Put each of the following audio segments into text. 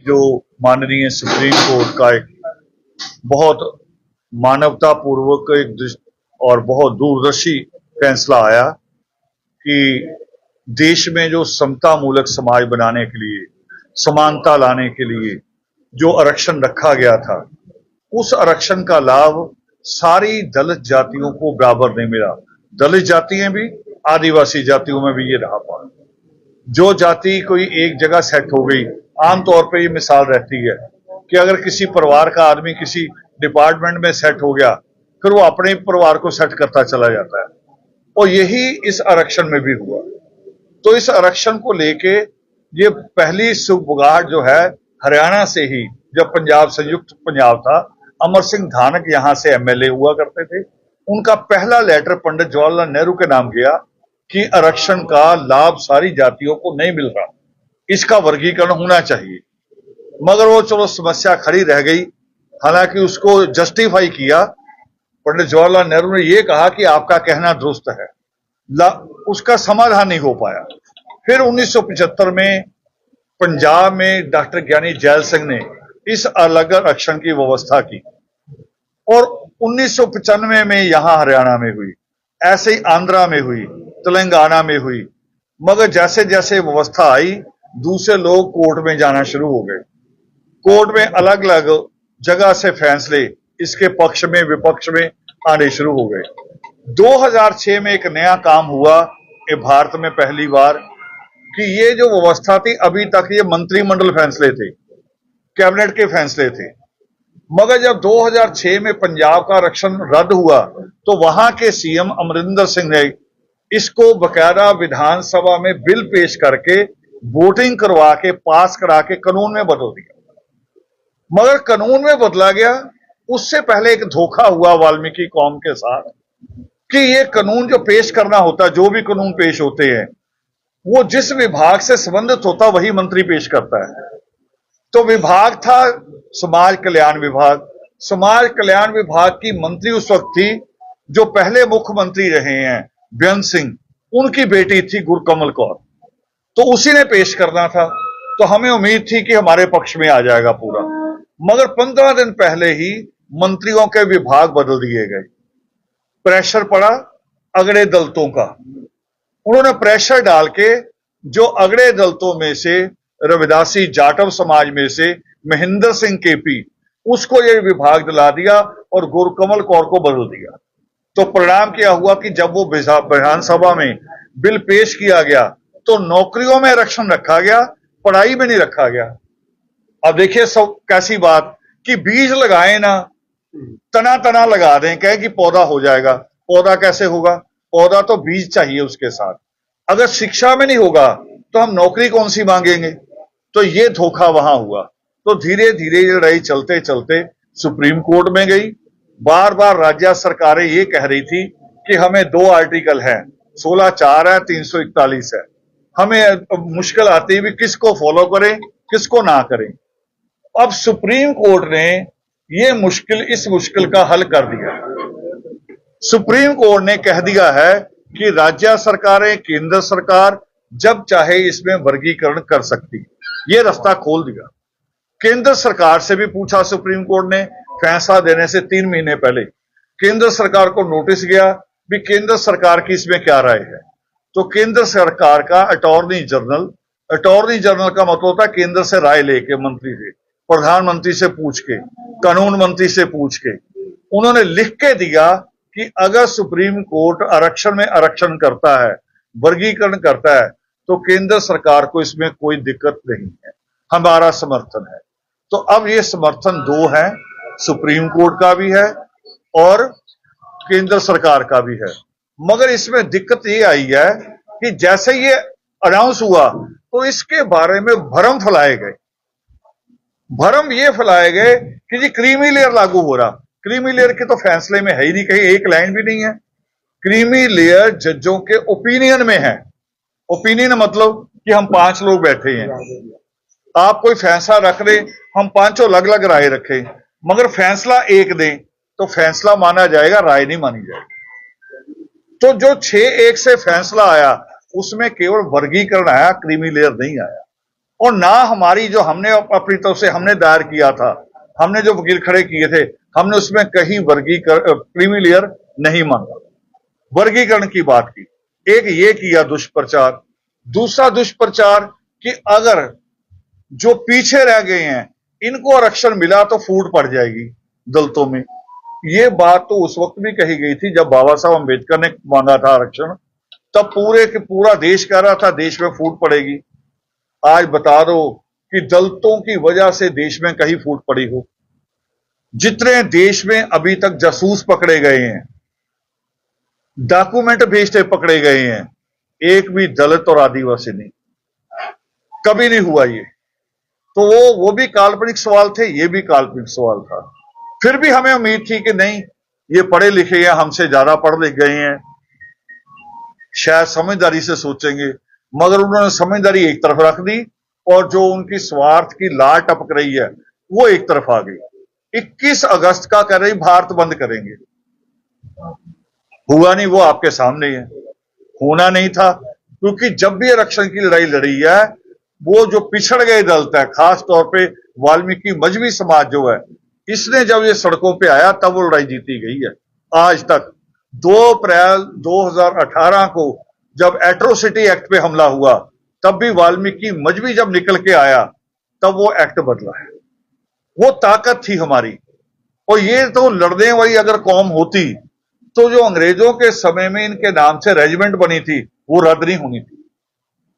जो माननीय supreme court का एक बहुत मानवता पूर्वक और बहुत दूरदर्शी फैसला आया कि देश में जो समता मूलक समाज बनाने के लिए, समानता लाने के लिए जो आरक्षण रखा गया था, उस आरक्षण का लाभ सारी दलित जातियों को बराबर नहीं मिला। दलित जातियां भी, आदिवासी जातियों में भी ये रहा पाया। जो जाति कोई एक जगह सेट हो गई, आमतौर पर ये मिसाल रहती है कि अगर किसी परिवार का आदमी किसी डिपार्टमेंट में सेट हो गया, फिर वो अपने परिवार को सेट करता चला जाता है, और यही इस आरक्षण में भी हुआ। तो इस आरक्षण को लेके ये पहली सुबुगाहट जो है हरियाणा से ही, जब पंजाब संयुक्त पंजाब था, अमर सिंह धानक यहां से एमएलए हुआ करते थे, उनका पहला लेटर पंडित जवाहरलाल नेहरू के नाम गया कि आरक्षण का लाभ सारी जातियों को नहीं मिल रहा, इसका वर्गीकरण होना चाहिए। मगर वो चलो समस्या खड़ी रह गई। हालांकि उसको जस्टिफाई किया, पंडित जवाहरलाल नेहरू ने यह कहा कि आपका कहना दुरुस्त है, उसका समाधान नहीं हो पाया। फिर 1975 में पंजाब में डॉक्टर ज्ञानी जैल सिंह ने इस अलग आरक्षण की व्यवस्था की, और 1995 में यहां हरियाणा में हुई, ऐसे ही आंध्रा में हुई, तेलंगाना में हुई। मगर जैसे जैसे व्यवस्था आई, दूसरे लोग कोर्ट में जाना शुरू हो गए। कोर्ट में अलग अलग जगह से फैसले इसके पक्ष में विपक्ष में आने शुरू हो गए। 2006 में एक नया काम हुआ कि भारत में पहली बार कि ये जो व्यवस्था थी, अभी तक ये मंत्रिमंडल फैसले थे, कैबिनेट के फैसले थे। मगर जब 2006 में पंजाब का आरक्षण रद्द हुआ, तो वहां के सीएम अमरिंदर सिंह ने इसको बकायदा विधानसभा में बिल पेश करके वोटिंग करवा के पास करा के कानून में बदल दिया। मगर कानून में बदला गया, उससे पहले एक धोखा हुआ वाल्मीकि कौम के साथ कि ये कानून जो पेश करना होता, जो भी कानून पेश होते हैं, वो जिस विभाग से संबंधित होता वही मंत्री पेश करता है। तो विभाग था समाज कल्याण विभाग। समाज कल्याण विभाग की मंत्री उस वक्त थी जो पहले मुख्यमंत्री रहे हैं बेअंत सिंह, उनकी बेटी थी गुरकमल कौर। तो उसी ने पेश करना था, तो हमें उम्मीद थी कि हमारे पक्ष में आ जाएगा पूरा। मगर 15 दिन पहले ही मंत्रियों के विभाग बदल दिए गए। प्रेशर पड़ा अगड़े दलितों का, उन्होंने प्रेशर डाल के जो अगड़े दलितों में से रविदासी जाटव समाज में से महेंद्र सिंह केपी, उसको ये विभाग दिला दिया और गुरकमल कौर को बदल दिया। तो परिणाम क्या हुआ कि जब वो विधानसभा में बिल पेश किया गया, तो नौकरियों में आरक्षण रखा गया, पढ़ाई में नहीं रखा गया। अब देखिए सब कैसी बात कि बीज लगाए ना, तना तना लगा दें, कहे कि पौधा हो जाएगा। पौधा कैसे होगा? पौधा तो बीज चाहिए उसके साथ। अगर शिक्षा में नहीं होगा तो हम नौकरी कौन सी मांगेंगे? तो ये धोखा वहां हुआ। तो धीरे धीरे ये लड़ाई चलते चलते सुप्रीम कोर्ट में गई। बार बार राज्य सरकारें ये कह रही थी कि हमें 2 आर्टिकल है, 16(4) है, 341 है। हमें मुश्किल आती है भी किसको फॉलो करें किसको ना करें। अब सुप्रीम कोर्ट ने इस मुश्किल का हल कर दिया। सुप्रीम कोर्ट ने कह दिया है कि राज्य सरकारें, केंद्र सरकार जब चाहे इसमें वर्गीकरण कर सकती, ये रास्ता खोल दिया। केंद्र सरकार से भी पूछा सुप्रीम कोर्ट ने, फैसला देने से 3 महीने पहले केंद्र सरकार को नोटिस गया भी केंद्र सरकार की इसमें क्या राय है। तो केंद्र सरकार का अटॉर्नी जनरल का मतलब होता है केंद्र से राय लेके, मंत्री से, प्रधानमंत्री से पूछ के, कानून मंत्री से पूछ के, उन्होंने लिख के दिया कि अगर सुप्रीम कोर्ट आरक्षण में आरक्षण करता है, वर्गीकरण करता है, तो केंद्र सरकार को इसमें कोई दिक्कत नहीं है, हमारा समर्थन है। तो अब ये समर्थन 2 है, सुप्रीम कोर्ट का भी है और केंद्र सरकार का भी है। मगर इसमें दिक्कत ये आई है कि जैसे ये अनाउंस हुआ तो इसके बारे में भ्रम फैलाए गए। भ्रम ये फैलाए गए कि जी क्रीमी लेयर लागू हो रहा। क्रीमी लेयर के तो फैसले में है ही नहीं, कहीं एक लाइन भी नहीं है। क्रीमी लेयर जजों के ओपिनियन में है। ओपिनियन मतलब कि हम 5 लोग बैठे हैं, आप कोई फैसला रख दें, हम 5 अलग अलग राय रखें, मगर फैसला एक दें तो फैसला माना जाएगा, राय नहीं मानी जाएगी। तो जो 6-1 से फैसला आया उसमें केवल वर्गीकरण आया, क्रीमी लेयर नहीं आया। और ना हमारी जो हमने अपनी तरफ से हमने दायर किया था, हमने जो वकील खड़े किए थे, हमने उसमें कहीं क्रीमी लेयर नहीं मांगा, वर्गीकरण की बात की। एक ये किया दुष्प्रचार। दूसरा दुष्प्रचार कि अगर जो पीछे रह गए हैं इनको आरक्षण मिला तो फूट पड़ जाएगी दलितों में। ये बात तो उस वक्त भी कही गई थी जब बाबा साहब अम्बेडकर ने मांगा था आरक्षण, तब पूरा देश कह रहा था देश में फूट पड़ेगी। आज बता दो कि दलितों की वजह से देश में कहीं फूट पड़ी हो। जितने देश में अभी तक जासूस पकड़े गए हैं, डॉक्यूमेंट भेजते पकड़े गए हैं, एक भी दलित और आदिवासी नहीं, कभी नहीं हुआ ये। तो वो भी काल्पनिक सवाल थे, ये भी काल्पनिक सवाल था। फिर भी हमें उम्मीद थी कि नहीं, ये पढ़े लिखे हैं, हमसे ज्यादा पढ़ लिख गए हैं, शायद समझदारी से सोचेंगे। मगर उन्होंने समझदारी एक तरफ रख दी और जो उनकी स्वार्थ की लार टपक रही है वो एक तरफ आ गई। 21 अगस्त का कर रही भारत बंद करेंगे, हुआ नहीं, वो आपके सामने है। होना नहीं था, क्योंकि जब भी आरक्षण की लड़ाई लड़ी है, वो जो पिछड़ गए दलित है, खास तौर पे वाल्मीकि मजहबी समाज जो है, इसने जब ये सड़कों पे आया तब वो लड़ाई जीती गई है। आज तक 2 अप्रैल 2018 को जब एट्रोसिटी एक्ट पे हमला हुआ, तब भी वाल्मीकि मजहबी जब निकल के आया तब वो एक्ट बदला है। वो ताकत थी हमारी। और ये तो लड़ने वाली अगर कौम होती तो जो अंग्रेजों के समय में इनके नाम से रेजिमेंट बनी थी वो रद्द नहीं होनी थी।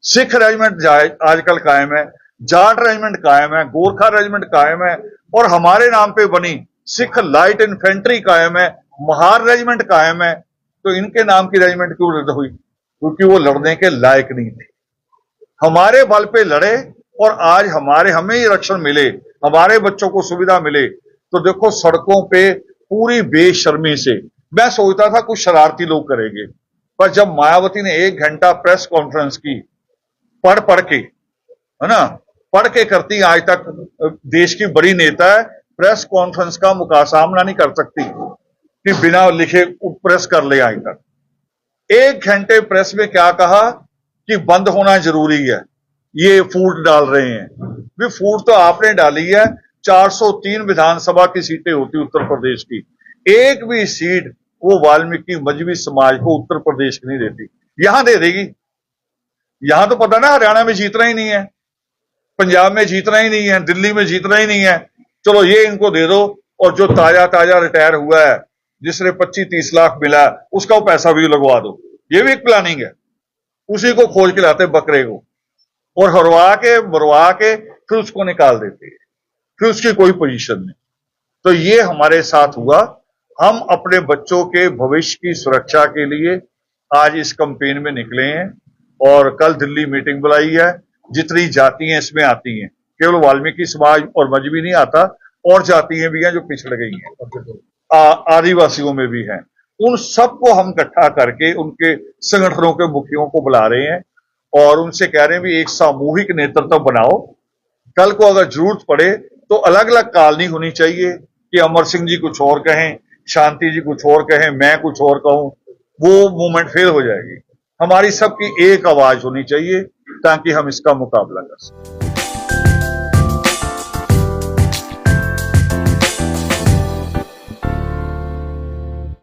सिख रेजिमेंट आजकल कायम है, जाट रेजिमेंट कायम है, गोरखा रेजिमेंट कायम है, और हमारे नाम पे बनी सिख लाइट इन्फेंट्री कायम है, महार रेजिमेंट कायम है। तो इनके नाम की रेजिमेंट क्यों रद्द हुई? क्योंकि वो लड़ने के लायक नहीं थे। हमारे बल पे लड़े और आज हमें ही आरक्षण मिले, हमारे बच्चों को सुविधा मिले। तो देखो सड़कों पे पूरी बेशर्मी से, मैं सोचता था कुछ शरारती लोग करेंगे, पर जब मायावती ने 1 घंटा प्रेस कॉन्फ्रेंस की पढ़ के, है ना, पढ़ के करती, आज तक देश की बड़ी नेता है, प्रेस कॉन्फ्रेंस का सामना नहीं कर सकती कि बिना लिखे प्रेस कर ले। आज तक 1 घंटे प्रेस में क्या कहा कि बंद होना जरूरी है, ये फूट डाल रहे हैं। भी फूट तो आपने डाली है। 403 विधानसभा की सीटें होती उत्तर प्रदेश की, एक भी सीट वो वाल्मीकि मजहबी समाज को उत्तर प्रदेश की नहीं देती। यहां दे देगी, यहां तो पता ना हरियाणा में जीतना ही नहीं है, पंजाब में जीतना ही नहीं है, दिल्ली में जीतना ही नहीं है, चलो ये इनको दे दो। और जो ताजा रिटायर हुआ है, जिसने 25-30 लाख मिला, उसका वो पैसा भी लगवा दो। ये भी एक प्लानिंग है। उसी को खोज के लाते बकरे को और हरवा के मरवा के फिर उसको निकाल देते हैं, फिर उसकी कोई पोजीशन नहीं। तो ये हमारे साथ हुआ। हम अपने बच्चों के भविष्य की सुरक्षा के लिए आज इस कैंपेन में निकले हैं और कल दिल्ली मीटिंग बुलाई है। जितनी जातियां इसमें आती हैं, केवल वाल्मीकि समाज और मजहबी नहीं आता, और जातियां भी हैं जो पिछड़ गई हैं, आदिवासियों में भी हैं। उन सबको हम इकट्ठा करके उनके संगठनों के मुखियों को बुला रहे हैं और उनसे कह रहे हैं भी एक सामूहिक नेतृत्व बनाओ। कल को अगर जरूरत पड़े तो अलग अलग कॉल नहीं होनी चाहिए कि अमर सिंह जी कुछ और कहें, शांति जी कुछ और कहें, मैं कुछ और कहूं, वो मूवमेंट फेल हो जाएगी। हमारी सबकी एक आवाज होनी चाहिए ताकि हम इसका मुकाबला कर सकें।